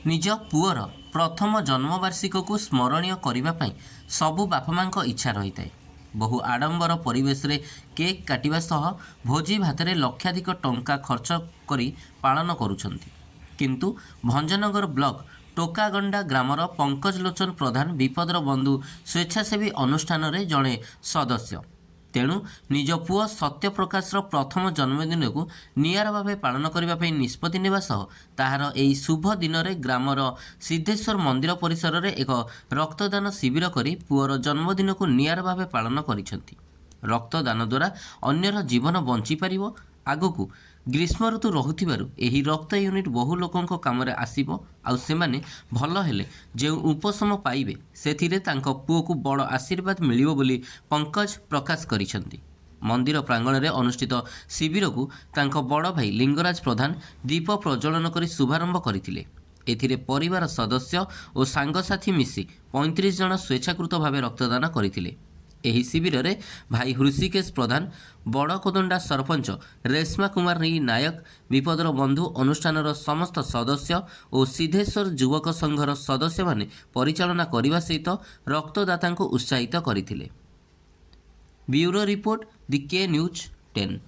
निज पुअर प्रथम जन्मवार्षिक स्मरणीय करने सबु बापा माँ इच्छा रही है। बहु आडंबर परिवेश रे केक काटिबा सह भोजी भात लक्षाधिक टंका खर्च करी पालन करुछंती। किंतु भंजनगर ब्लॉक टोकागंडा ग्रामर पंकज लोचन प्रधान विपदर बंधु स्वेच्छासेवी अनुष्ठान रे जड़े सदस्य। तेणु निज पुओ सत्यप्रकाशर प्रथम जन्मदिन को निआरा भावे पालन करने निष्पत्ति नेबा सह ताहार एही शुभ दिन में ग्रामर सिद्धेश्वर मंदिर परिसर में एक रक्तदान शिविर करी पुओर जन्मदिन को निआरा भावे पालन करिसेंती। रक्तदान द्वारा अन्यर जीवन बंची पारिबो। आगकू ग्रीष्म ऋतु रहुथिबारु एही रक्त यूनिट बहु लोकंक कामरे आसीबो आउ सेमाने भल हेले जे उपशम पाइबे सेथिरे तांको पुओकु बड़ आशीर्वाद मिलिबो बोली पंकज प्रकाश करिसेंती। मंदिर प्रांगण में अनुष्ठित शिविर को तांको बड़ भाई लिंगराज प्रधान दीप प्रज्वलन करी शुभारंभ करथिले। एथिरे परिवार सदस्य और सांगसाथी मिसी 35 जन स्वेच्छाकृत भावे रक्तदान करथिले। एही शिविर में भाई हृषिकेश प्रधान बड़कोदंडा सरपंच रेश्मा कुमारी नायक विपदर बंधु अनुष्ठान समस्त सदस्य और सिद्धेश्वर युवक संघर सदस्य माने परिचालना करने सहित रक्तदाता को उत्साहित करथिले। ब्यूरो रिपोर्ट द के न्यूज 10।